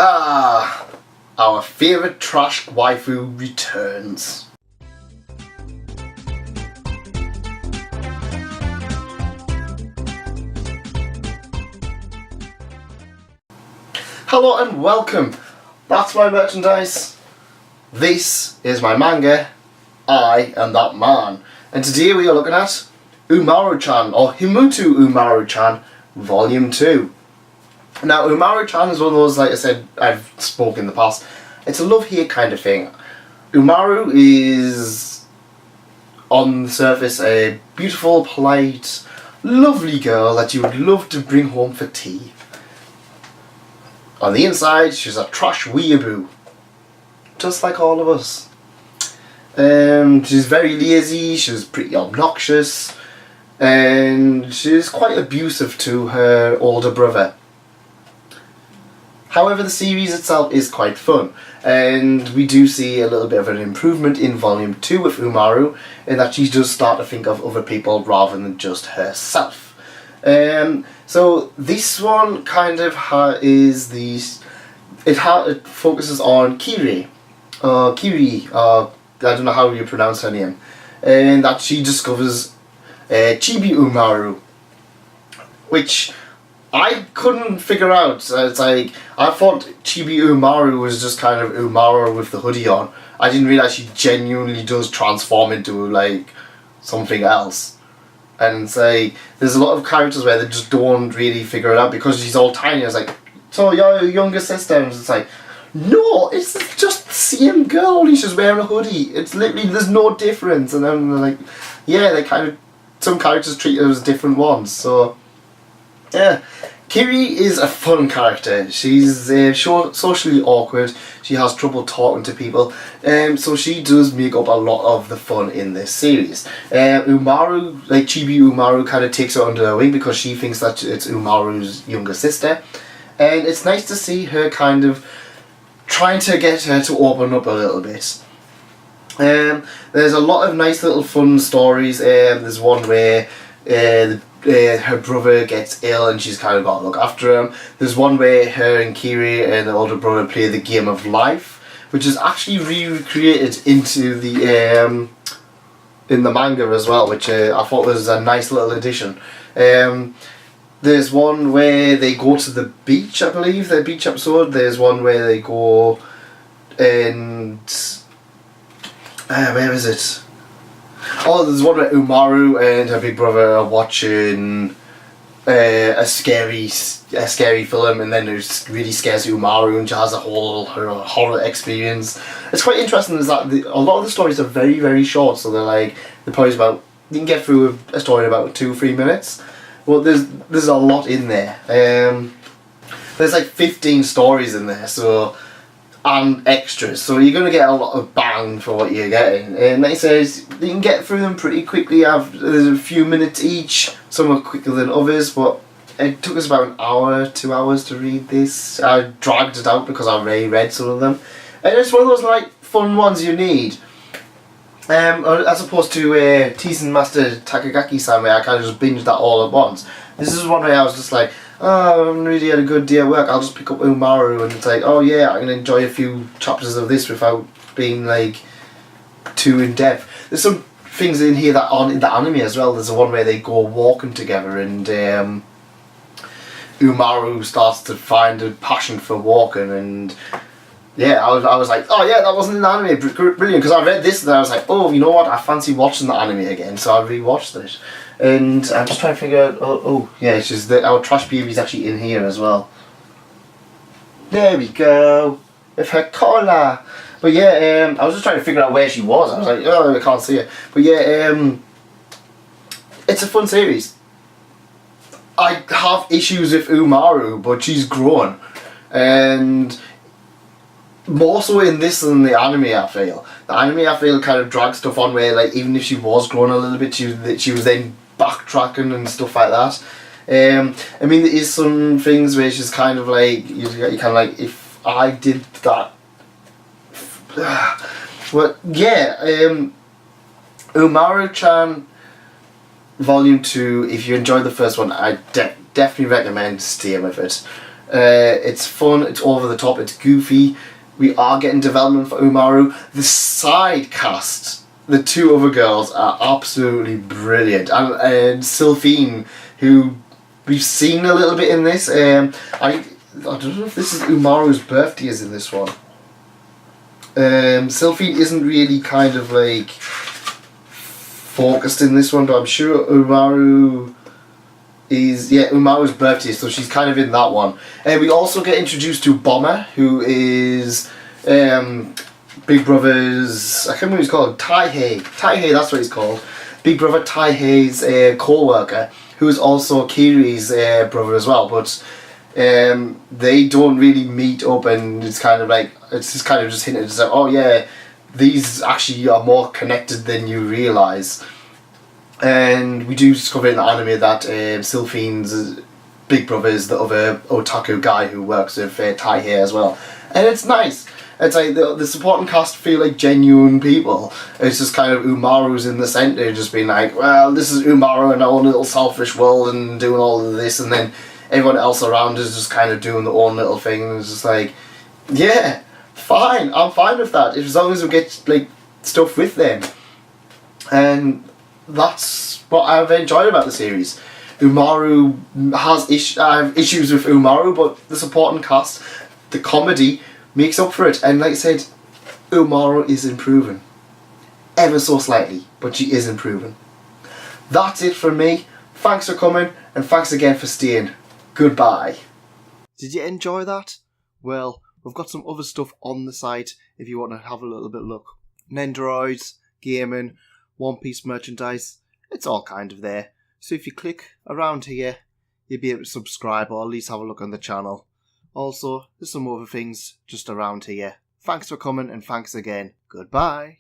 Ah, our favourite trash waifu returns. Hello and welcome. That's my merchandise. This is my manga. I am that man. And today we are looking at Umaru-Chan, or Himouto Umaru-Chan, Volume 2. Now, Umaru-Chan is one of those, like I said, I've spoken in the past. It's a love-hate kind of thing. Umaru is, on the surface, a beautiful, polite, lovely girl that you would love to bring home for tea. On the inside, she's a trash weeaboo. Just like all of us. She's very lazy, she's pretty obnoxious, and she's quite abusive to her older brother. However, the series itself is quite fun, and we do see a little bit of an improvement in Volume 2 with Umaru, in that she does start to think of other people rather than just herself. So this one kind of is it focuses on Kiri, I don't know how you pronounce her name, and that she discovers Chibi Umaru, which I couldn't figure out. It's like, I thought Chibi Umaru was just kind of Umaru with the hoodie on. I didn't realise she genuinely does transform into like something else. And it's like, there's a lot of characters where they just don't really figure it out because she's all tiny. I was like, so your younger sister? And it's like, no, it's just the same girl, only she's wearing a hoodie. It's literally, there's no difference. And then they're like, yeah, they kind of, some characters treat her as different ones. So yeah, Kiri is a fun character. She's socially awkward. She has trouble talking to people, so she does make up a lot of the fun in this series. Umaru, like Chibi Umaru, kind of takes her under her wing because she thinks that it's Umaru's younger sister, and it's nice to see her kind of trying to get her to open up a little bit. There's a lot of nice little fun stories. There's one where her brother gets ill and she's kind of got to look after him. There's one where her and Kiri and the older brother play the game of life, which is actually recreated into the in the manga as well, which I thought was a nice little addition. There's one where they go to the beach, I believe, the beach episode. There's one where they go and where is it? Oh, there's one where Umaru and her big brother are watching a scary film, and then it really scares Umaru, and she has a whole horror experience. It's quite interesting is that a lot of the stories are very, very short, so they're probably about, you can get through a story in about 2-3 minutes. Well, there's a lot in there. There's like 15 stories in there, so, and extras, so you're going to get a lot of bang for what you're getting. And like I says, you can get through them pretty quickly. There's a few minutes each, some are quicker than others, but it took us about an hour, 2 hours to read this. I dragged it out because I already read some of them, and it's one of those like fun ones you need. As opposed to Teasing Master Takagaki-san, where I kind of just binged that all at once. This is one where I was just like, oh, I haven't really had a good day at work, I'll just pick up Umaru, and it's like, oh yeah, I can enjoy a few chapters of this without being like too in depth. There's some things in here that aren't in the anime as well. There's the one where they go walking together, and Umaru starts to find a passion for walking, and yeah, I was like, oh yeah, that wasn't in the anime, brilliant, because I read this and I was like, oh, you know what, I fancy watching the anime again, so I rewatched it. And I'm just trying to figure out, oh yeah, it's just that our trash baby's actually in here as well. There we go, with her collar. But yeah, I was just trying to figure out where she was. I was like, oh, I can't see her. But yeah, it's a fun series. I have issues with Umaru, but she's grown. And more so in this than the anime, I feel. The anime, I feel, kind of drags stuff on where, like, even if she was growing a little bit, she was then backtracking and stuff like that. I mean, there is some things where she's kind of like, you kind of like, if I did that. But yeah, Umaru-Chan Volume 2, if you enjoyed the first one, I definitely recommend staying with it. It's fun, it's over the top, it's goofy. We are getting development for Umaru. The side cast, the two other girls are absolutely brilliant. And Sylphine, who we've seen a little bit in this. I don't know if this is Umaru's birthday is in this one. Sylphine isn't really kind of like focused in this one, but I'm sure Umaru is, Umaru's birthday, so she's kind of in that one. We also get introduced to Bomber, who is Big Brother's, I can't remember what he's called, Taihei, that's what he's called. Big Brother Taihei's co-worker, who is also Kiri's brother as well, but they don't really meet up, and it's kind of like, it's just kind of just hinted, it's like, oh yeah, these actually are more connected than you realise. And we do discover in the anime that Sylphine's big brother is the other otaku guy who works with Taihei as well. And it's nice. It's like the supporting cast feel like genuine people. It's just kind of Umaru's in the centre, just being like, well, this is Umaru in our own little selfish world and doing all of this, and then everyone else around is just kind of doing their own little thing, and it's just like, yeah, fine, I'm fine with that, as long as we get like stuff with them. And that's what I've enjoyed about the series. Umaru has issues with Umaru, but the supporting cast, the comedy, makes up for it. And like I said, Umaru is improving. Ever so slightly, but she is improving. That's it from me. Thanks for coming, and thanks again for staying. Goodbye. Did you enjoy that? Well, we've got some other stuff on the site if you want to have a little bit of look. Nendoroids, gaming, One Piece merchandise, it's all kind of there. So if you click around here, you'll be able to subscribe or at least have a look on the channel. Also, there's some other things just around here. Thanks for coming, and thanks again. Goodbye.